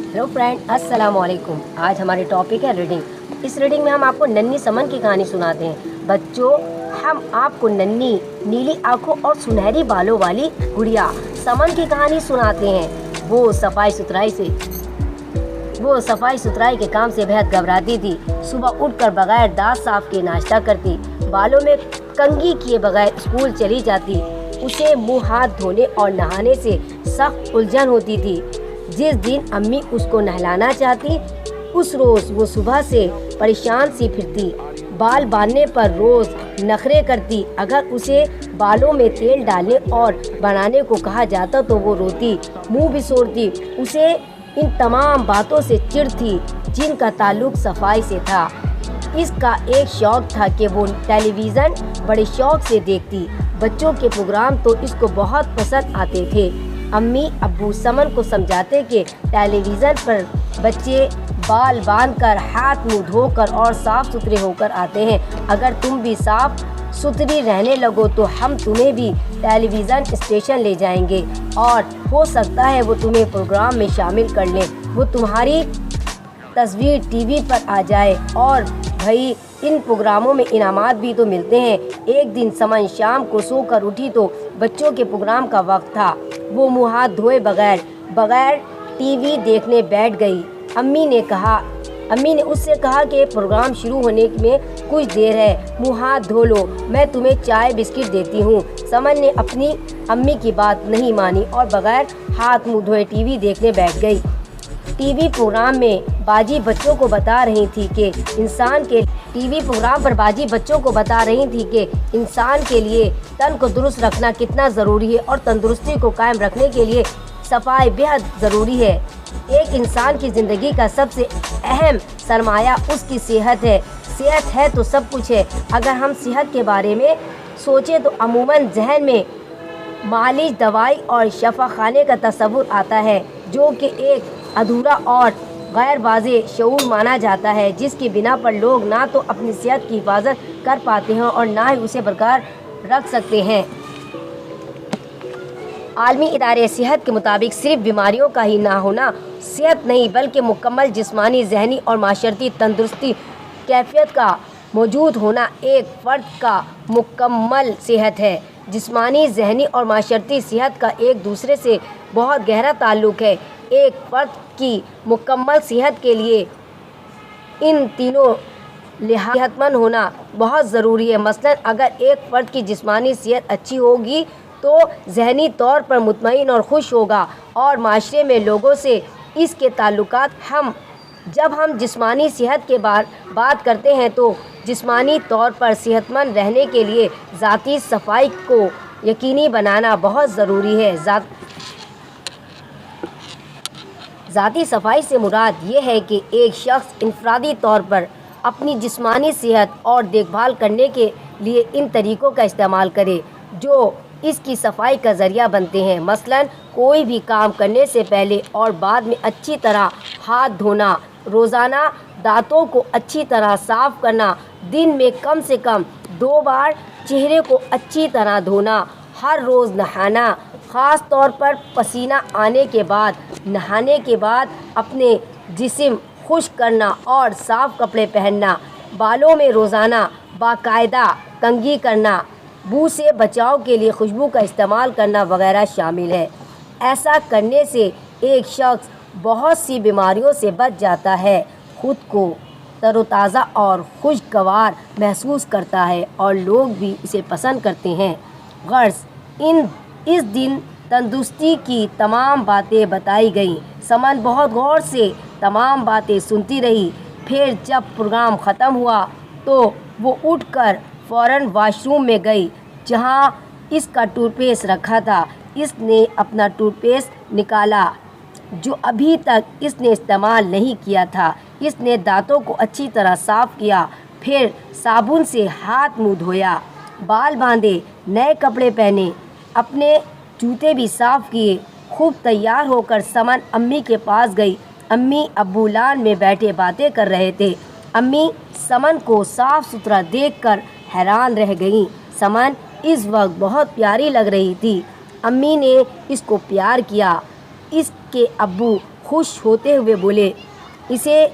Hello friend, अस्सलाम वालेकुम। आज हमारी टॉपिक है रीडिंग। इस रीडिंग में हम आपको नन्ही समन की कहानी सुनाते हैं। बच्चों, हम आपको नन्ही नीली आंखों और सुनहरी बालों वाली गुड़िया समन की कहानी सुनाते हैं। वो सफाई सुथराई के काम से बेहद घबराती थी। सुबह उठकर बगैर दांत साफ किए नाश्ता करती, बालों में कंघी किए बगैर स्कूल चली जाती। उसे मुंह हाथ धोने और नहाने से सख्त उलझन होती थी। जिस दिन अम्मी उसको नहलाना चाहती, उस रोज़ वो सुबह से परेशान सी फिरती। बाल बांधने पर रोज़ नखरे करती। अगर उसे बालों में तेल डालने और बनाने को कहा जाता तो वो रोती, मुंह बिसोरती। उसे इन तमाम बातों से चिढ़ थी जिनका ताल्लुक सफाई से था। इसका एक शौक़ था कि वो टेलीविज़न बड़े शौक़ से देखती। बच्चों के प्रोग्राम तो इसको बहुत पसंद आते थे। अम्मी अब्बू समन को समझाते कि टेलीविज़न पर बच्चे बाल बांधकर, हाथ मुंह धोकर और साफ़ सुथरे होकर आते हैं। अगर तुम भी साफ़ सुथरी रहने लगो तो हम तुम्हें भी टेलीविज़न स्टेशन ले जाएंगे और हो सकता है वो तुम्हें प्रोग्राम में शामिल कर लें। वो तुम्हारी तस्वीर टीवी पर आ जाए और भाई इन प्रोग्रामों में इनामात भी तो मिलते हैं। एक दिन समन शाम को सोकर उठी तो बच्चों के प्रोग्राम का वक्त था। वो मुँह हाथ धोए बगैर टीवी देखने बैठ गई। अम्मी ने उससे कहा कि प्रोग्राम शुरू होने में कुछ देर है, मुँह हाथ धो लो, मैं तुम्हें चाय बिस्किट देती हूँ। समन ने अपनी अम्मी की बात नहीं मानी और बगैर हाथ मुँह धोए टीवी देखने बैठ गई। टीवी प्रोग्राम पर बाजी बच्चों को बता रही थी कि इंसान के लिए तन को दुरुस्त रखना कितना ज़रूरी है और तंदुरुस्ती को कायम रखने के लिए सफाई बेहद ज़रूरी है। एक इंसान की ज़िंदगी का सबसे अहम सरमाया उसकी सेहत है। सेहत है तो सब कुछ है। अगर हम सेहत के बारे में सोचें तो अमूमन जहन में मालिश, दवाई और शफाखाने का तस्वुर आता है, जो कि एक अधूरा और गैर वाज़ेह शऊर माना जाता है, जिसकी बिना पर लोग ना तो अपनी सेहत की हिफाजत कर पाते हैं और ना ही उसे बरकरार रख सकते हैं। आलमी इदारे सेहत के मुताबिक सिर्फ बीमारियों का ही ना होना सेहत नहीं, बल्कि मुकम्मल जिस्मानी, जहनी और माशरती तंदुरुस्ती कैफियत का मौजूद होना एक फ़र्द का मुकम्मल सेहत है। जिस्मानी, जहनी और माशरती सेहत का एक दूसरे से बहुत गहरा ताल्लुक़ है। एक फ़र्द की मुकम्मल सेहत के लिए इन तीनों सेहतमंद होना बहुत ज़रूरी है। मसलन अगर एक फ़र्द की जिस्मानी सेहत अच्छी होगी तो जहनी तौर पर मुतमईन और खुश होगा और माशरे में लोगों से इसके ताल्लुकात जब हम जिस्मानी सेहत के बात करते हैं तो जिस्मानी तौर पर सेहतमंद रहने के लिए ज़ाती सफाई को यकीनी बनाना बहुत ज़रूरी है। ज़ाती सफाई से मुराद ये है कि एक शख्स इनफरादी तौर पर अपनी जिस्मानी सेहत और देखभाल करने के लिए इन तरीक़ों का इस्तेमाल करे जो इसकी सफाई का ज़रिया बनते हैं। मसलन कोई भी काम करने से पहले और बाद में अच्छी तरह हाथ धोना, रोज़ाना दांतों को अच्छी तरह साफ़ करना, दिन में कम से कम 2 बार चेहरे को अच्छी तरह धोना, हर रोज़ नहाना, ख़ास तौर पर पसीना आने के बाद, नहाने के बाद अपने जिस्म खुश्क करना और साफ़ कपड़े पहनना, बालों में रोज़ाना बाकायदा कंघी करना, बू से बचाव के लिए खुशबू का इस्तेमाल करना वगैरह शामिल है। ऐसा करने से एक शख्स बहुत सी बीमारियों से बच जाता है, खुद को तरोताज़ा और खुशगवार महसूस करता है और लोग भी इसे पसंद करते हैं। गर्ज़ इस दिन तंदुरुस्ती की तमाम बातें बताई गईं। समन बहुत गौर से तमाम बातें सुनती रही। फिर जब प्रोग्राम ख़त्म हुआ तो वो उठकर फ़ौरन वॉशरूम में गई जहां इसका टूथपेस्ट रखा था। इसने अपना टूथपेस्ट निकाला जो अभी तक इसने इस्तेमाल नहीं किया था। इसने दांतों को अच्छी तरह साफ़ किया, फिर साबुन से हाथ मुंह धोया, बाल बांधे, नए कपड़े पहने, अपने जूते भी साफ़ किए। खूब तैयार होकर समन अम्मी के पास गई। अम्मी अब्बू लान में बैठे बातें कर रहे थे। अम्मी समन को साफ़ सुथरा देखकर हैरान रह गईं। समन इस वक्त बहुत प्यारी लग रही थी। अम्मी ने इसको प्यार किया। इसके अब्बू خوش ہوتے ہوئے بولے، اسے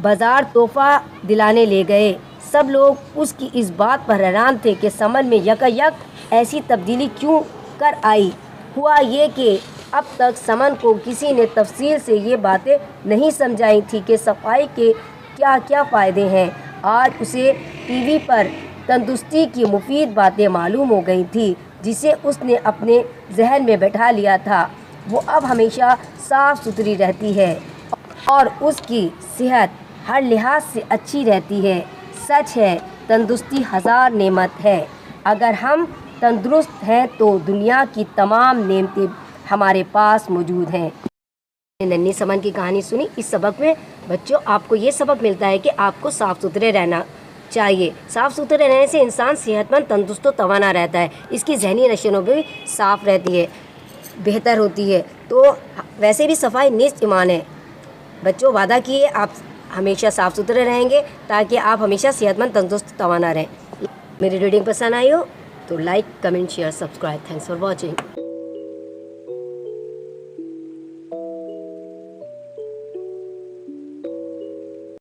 بازار تحفہ دلانے لے گئے۔ سب لوگ اس کی اس بات پر حیران تھے کہ سمن میں یکایک ایسی تبدیلی کیوں کر آئی۔ ہوا یہ کہ اب تک سمن کو کسی نے تفصیل سے یہ باتیں نہیں سمجھائی تھیں کہ صفائی کے کیا کیا فائدے ہیں۔ آج اسے ٹی وی پر تندرستی کی مفید باتیں معلوم ہو گئی تھیں جسے اس نے اپنے ذہن میں بٹھا لیا تھا۔ وہ اب ہمیشہ صاف ستھری رہتی ہے اور اس کی صحت ہر لحاظ سے اچھی رہتی ہے۔ سچ ہے، تندرستی ہزار نعمت ہے۔ اگر ہم تندرست ہیں تو دنیا کی تمام نعمتیں ہمارے پاس موجود ہیں۔ ننھی سمن کی کہانی سنی۔ اس سبق میں بچوں آپ کو یہ سبق ملتا ہے کہ آپ کو صاف ستھرے رہنا چاہیے۔ صاف ستھرے رہنے سے انسان صحت مند، تندرست و توانا رہتا ہے۔ اس کی ذہنی نشو و بھی صاف رہتی ہے، بہتر ہوتی ہے۔ تو ویسے بھی صفائی نصف ایمان ہے۔ بچوں وعدہ کیے آپ ہمیشہ صاف ستھرے رہیں گے تاکہ آپ ہمیشہ صحت مند، تندرست، توانا رہیں۔ میری ریڈنگ پسند آئی ہو تو like, comment, share, subscribe. Thanks for watching.